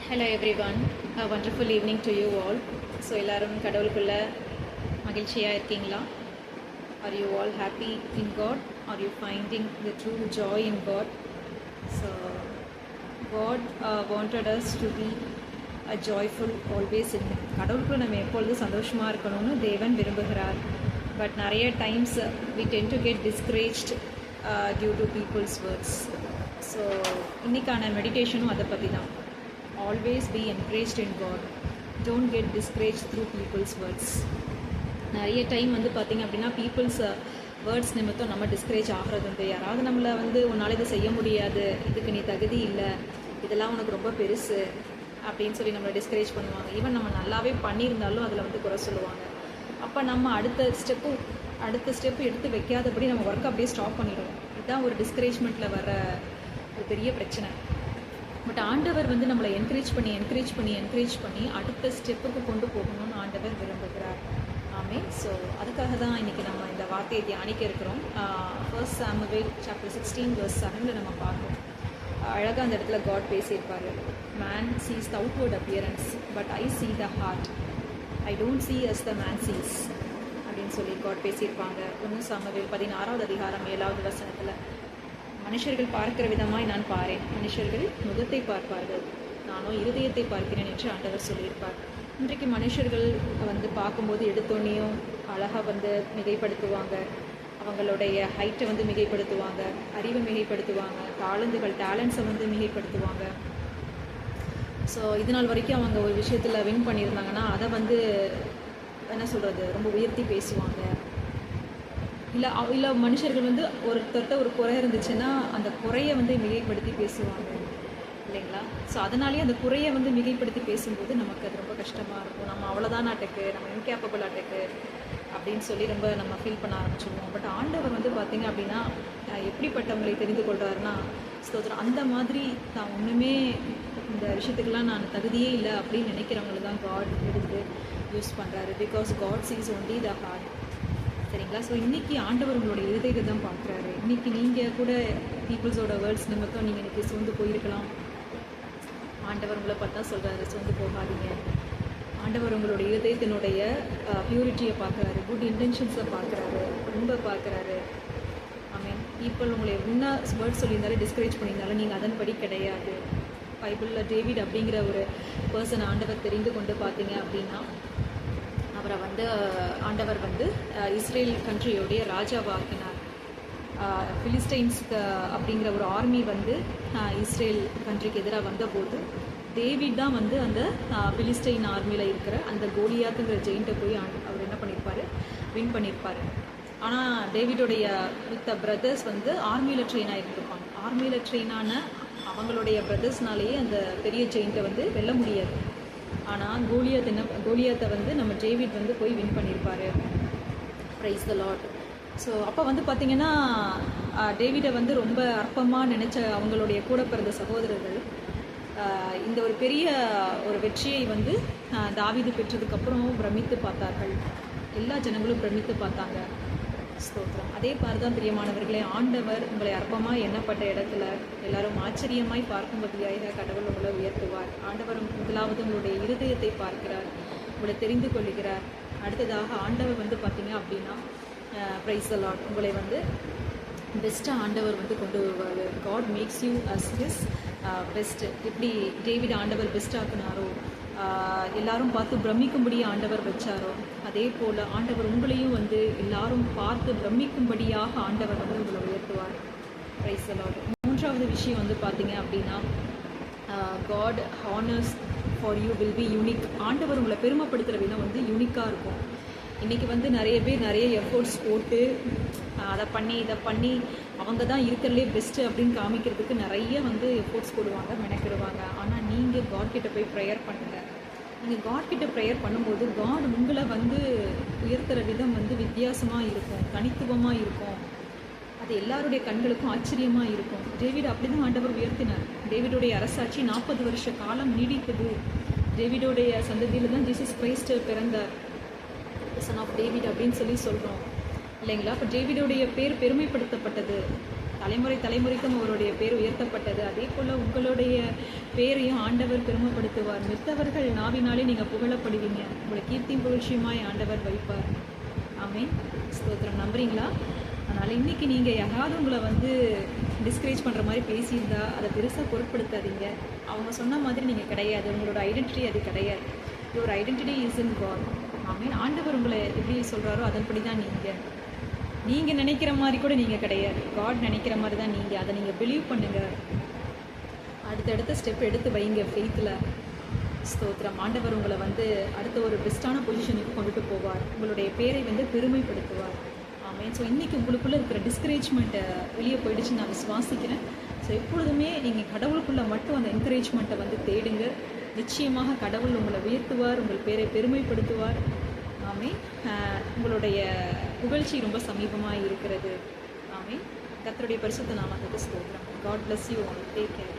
Hello everyone, a wonderful evening to you all. So எல்லோரும் கடவுளுக்குள்ள மகிழ்ச்சியாக இருக்கீங்களா? Are you all happy in God? Are you finding the true joy in God? So God wanted us to be a joyful always in Him. கடவுளுக்குள்ள நம்ம எப்பொழுதும் சந்தோஷமாக இருக்கணும்னு தேவன் விரும்புகிறார். But நிறைய times we tend to get discouraged due to people's words. So இன்றைக்கான மெடிடேஷனும் அதை பற்றி தான். Always be encouraged in God. Don't get discouraged through people's words. நிறைய டைம் வந்து பார்த்திங்க அப்படின்னா பீப்புள்ஸ் வேர்ட்ஸ் நிமித்தம் நம்ம டிஸ்கரேஜ் ஆகிறது உண்டு. யாராவது நம்மளை வந்து உன்னால் இதை செய்ய முடியாது, இதுக்கு நீ தகுதி இல்லை, இதெல்லாம் உனக்கு ரொம்ப பெருசு அப்படின்னு சொல்லி நம்மளை டிஸ்கரேஜ் பண்ணுவாங்க. ஈவன் நம்ம நல்லாவே பண்ணியிருந்தாலும் அதில் வந்து குறை சொல்லுவாங்க. அப்போ நம்ம அடுத்த ஸ்டெப்பு எடுத்து வைக்காதபடி நம்ம ஒர்க்கை அப்படியே ஸ்டாப் பண்ணிடுவோம். இதுதான் ஒரு டிஸ்கரேஜ்மெண்ட்டில் வர ஒரு பெரிய பிரச்சனை. பட் ஆண்டவர் வந்து நம்மளை என்கரேஜ் பண்ணி அடுத்த ஸ்டெப்புக்கு கொண்டு போகணும்னு ஆண்டவர் விரும்புகிறார். ஆமே. ஸோ அதுக்காக தான் இன்றைக்கி நம்ம இந்த வார்த்தையை தியானிக்க இருக்கிறோம். 1 Samuel chapter 16 verse 7 நம்ம பார்க்கணும். அழகாக அந்த இடத்துல காட் பேசியிருப்பார். Man sees the outward appearance but I see the heart. I don't see as the man sees அப்படின்னு சொல்லி காட் பேசியிருப்பாங்க. 1 Samuel 16வது அதிகாரம் 7வது வசனத்தில், மனுஷர்கள் பார்க்கிற விதமாய் நான் பாரேன், மனுஷர்கள் முகத்தை பார்ப்பார்கள், நானோ இருதயத்தை பார்க்கிறேன் என்று ஆண்டவர் சொல்லியிருப்பார். இன்றைக்கு மனுஷர்கள் வந்து பார்க்கும்போது எடுத்தோன்னையும் அழகாக வந்து மிகைப்படுத்துவாங்க, அவங்களுடைய ஹைட்டை வந்து மிகைப்படுத்துவாங்க, அறிவை மிகைப்படுத்துவாங்க, டேலண்ட்ஸை வந்து மிகைப்படுத்துவாங்க. ஸோ இது நாள் வரைக்கும் அவங்க ஒரு விஷயத்தில் வின் பண்ணியிருந்தாங்கன்னா அதை வந்து என்ன சொல்கிறது, ரொம்ப உயர்த்தி பேசுவாங்க. இல்லை மனுஷர்கள் வந்து ஒருத்தர்கிட்ட ஒரு குறை இருந்துச்சுன்னா அந்த குறையை வந்து மிகைப்படுத்தி பேசுவாங்க இல்லைங்களா? ஸோ அதனாலேயே அந்த குறையை வந்து மிகைப்படுத்தி பேசும்போது நமக்கு அது ரொம்ப கஷ்டமாக இருக்கும். நம்ம அவ்வளோதான் ஆட்டக்கு, நம்ம இன்கேப்பபிள் ஆட்டக்கு அப்படின்னு சொல்லி ரொம்ப நம்ம ஃபீல் பண்ண ஆரம்பிச்சிடுவோம். பட் ஆண்டவர் வந்து பார்த்திங்க அப்படின்னா எப்படிப்பட்டவங்களை தெரிந்து கொள்கிறாருன்னா, ஸ்தோத்திரம், அந்த மாதிரி தான் ஒன்றுமே இந்த விஷயத்துக்கெல்லாம் நான் தகுதியே இல்லை அப்படின்னு நினைக்கிறவங்களுக்கு தான் காட் எடுத்து யூஸ் பண்ணுறாரு. Because God sees only the heart. சரிங்களா? ஸோ இன்றைக்கி ஆண்டவர் உங்களோட இருதயத்தை தான் பார்க்குறாரு. இன்றைக்கி நீங்கள் கூட பீப்புள்ஸோட வேர்ட்ஸ் நிமித்தம் நீங்கள் இன்றைக்கி சோர்ந்து போயிருக்கலாம். ஆண்டவர் உங்களை பார்த்தா சொல்கிறாரு, சோர்ந்து போகாதீங்க. ஆண்டவர் உங்களோட இருதயத்தினுடைய பியூரிட்டியை பார்க்குறாரு, குட் இன்டென்ஷன்ஸை பார்க்குறாரு, அன்பை பார்க்குறாரு. ஆமீன். பீப்புள் உங்களை என்ன வேர்ட்ஸ் சொல்லியிருந்தாலும் டிஸ்கரேஜ் பண்ணியிருந்தாலும் நீங்கள் அதன்படி கிடையாது. பைபிளில் டேவிட் அப்படிங்கிற ஒரு பர்சன் ஆண்டவர் தெரிந்து கொண்டு பார்த்தீங்க அப்படின்னா அவரை வந்து ஆண்டவர் வந்து இஸ்ரேல் கண்ட்ரியோடைய ராஜாவாக்கினார். ஃபிலிஸ்டைன்ஸ்க்கு அப்படிங்கிற ஒரு ஆர்மி வந்து இஸ்ரேல் கண்ட்ரிக்கு எதிராக வந்தபோது டேவிட் தான் வந்து அந்த ஃபிலிஸ்டைன் ஆர்மியில் இருக்கிற அந்த கோலியாத்துங்கிற ஜெயிண்ட்டை போய் அவர் என்ன பண்ணியிருப்பார், வின் பண்ணியிருப்பார். ஆனால் டேவிடோடைய வித் பிரதர்ஸ் வந்து ஆர்மியில் ட்ரெயின் ஆகிருந்துருப்பாங்க. ஆர்மியில் ட்ரெயினான அவங்களுடைய பிரதர்ஸ்னாலேயே அந்த பெரிய ஜெயிண்ட்டை வந்து வெல்ல முடியாது. ஆனால் கோலியாத்தை வந்து நம்ம டேவிட் வந்து போய் வின் பண்ணியிருப்பார். ப்ரைஸ் த லார்ட். ஸோ அப்போ வந்து பார்த்திங்கன்னா டேவிடை வந்து ரொம்ப அற்பமாக நினச்ச அவங்களுடைய கூட பிறந்த சகோதரர்கள் இந்த ஒரு பெரிய ஒரு வெற்றியை வந்து தாவீது பெற்றதுக்கப்புறம் பிரமித்து பார்த்தார்கள். எல்லா ஜனங்களும் பிரமித்து பார்த்தாங்க. ஸ்தோத்திரம். அதே மாதிரி தான் பிரியமானவர்களே, ஆண்டவர் உங்களை அற்பமாக எண்ணப்பட்ட இடத்துல எல்லாரும் ஆச்சரியமாய் பார்க்கும்படியாக கடவுள் உங்களை உயர்த்துவார். ஆண்டவர் முதலாவது உங்களுடைய இருதயத்தை பார்க்கிறார், உங்களை தெரிந்து கொள்கிறார். அடுத்ததாக ஆண்டவர் வந்து பார்த்தீங்க அப்படின்னா ப்ரைஸ் தி லார்ட், உங்களை வந்து பெஸ்ட்டாக ஆண்டவர் வந்து கொண்டு வருவார். God makes you as his best. எப்படி டேவிட் ஆண்டவர் பெஸ்ட் ஆக்குனாரோ, எல்லாரும் பார்த்து பிரமிக்கும்படி ஆண்டவர் வச்சாரோ, அதே போல் ஆண்டவர் உங்களையும் வந்து எல்லாரும் பார்த்து பிரமிக்கும்படியாக ஆண்டவர் வந்து உங்களை உயர்த்துவார். Praise the lord. மூன்றாவது விஷயம் வந்து பார்த்தீங்க அப்படின்னா God honours for you will be unique. ஆண்டவர் உங்களை பெருமைப்படுத்துகிற விதம் வந்து யூனிக்காக இருக்கும். இன்றைக்கி வந்து நிறைய பேர் நிறைய எஃபோர்ட்ஸ் போட்டு அதை பண்ணி இதை பண்ணி அவங்க தான் இருக்கிறதுலே பெஸ்ட்டு அப்படின்னு காமிக்கிறதுக்கு நிறைய வந்து எஃபோர்ட்ஸ் போடுவாங்க, மெனக்கிடுவாங்க. ஆனால் நீங்கள் காட்கிட்ட போய் ப்ரேயர் பண்ணுங்கள். நீங்கள் காட்கிட்ட ப்ரேயர் பண்ணும்போது காட் உங்களை வந்து உயர்த்துகிற விதம் வந்து வித்தியாசமாக இருக்கும், தனித்துவமாக இருக்கும். அது எல்லாருடைய கண்களுக்கும் ஆச்சரியமாக இருக்கும். டேவிட் அப்படி தான் ஆண்டவர் உயர்த்தினார். டேவிடோடைய அரசாட்சி 40 வருஷ காலம் நீடித்தது. டேவிடோடைய சந்ததியில் தான் ஜீசஸ் கிரைஸ்ட் பிறந்தார். சன் ஆஃப் டேவிட் அப்படின்னு சொல்லி சொல்கிறோம் இல்லைங்களா? அப்போ டேவிடோடைய பேர் பெருமைப்படுத்தப்பட்டது. தலைமுறை தலைமுறைக்கும் அவருடைய பேர் உயர்த்தப்பட்டது. அதே போல் உங்களுடைய பேரையும் ஆண்டவர் பெருமைப்படுத்துவார். மித்தவர்கள் நாவினாலே நீங்கள் புகழப்படுவீங்க. உங்களை கீர்த்தியும் புகழ்ச்சியுமாய் ஆண்டவர் வைப்பார். ஆமென். ஸ்தோத்திரம். நம்புறீங்களா? அதனால் இன்றைக்கி நீங்கள் யாராவது உங்களை வந்து டிஸ்கரேஜ் பண்ணுற மாதிரி பேசியிருந்தா அதை பெருசாக பொருட்படுத்தாதீங்க. அவங்க சொன்ன மாதிரி நீங்கள் கிடையாது. உங்களோட ஐடென்டிட்டி அது கிடையாது. Your identity is in God. Amen. ஆண்டவர் உங்களை எப்படி சொல்கிறாரோ அதன்படி தான் நீங்கள் நினைக்கிற மாதிரி கூட நீங்கள் கிடையாது. காட் நினைக்கிற மாதிரி தான் நீங்கள். அதை நீங்கள் பிலீவ் பண்ணுங்கள். அடுத்தடுத்த ஸ்டெப் எடுத்து வைங்க ஃபெய்த்தில். ஸ்தோத்திரம். ஆண்டவர் உங்களை வந்து அடுத்த ஒரு பெஸ்ட்டான பொசிஷனுக்கு கொண்டுட்டு போவார். உங்களுடைய பேரை வந்து பெருமைப்படுத்துவார். ஆமென். ஸோ இன்றைக்கி உங்களுக்குள்ளே இருக்கிற டிஸ்கரேஜ்மெண்ட்டை வெளியே போயிடுச்சு நான் விசுவாசிக்கிறேன். ஸோ எப்பொழுதுமே நீங்கள் கடவுளுக்குள்ளே மட்டும் அந்த என்கரேஜ்மெண்ட்டை வந்து தேடுங்க. நிச்சயமாக கடவுள் உங்களை உயர்த்துவார். உங்கள் பேரை பெருமைப்படுத்துவார். ஆமென். உங்களுடைய புகழ்ச்சி ரொம்ப சமீபமாக இருக்கிறது. ஆமென். கர்த்தருடைய பரிசுத்த நாமத்துக்கு ஸ்தோத்திரம். God bless you all. Take care.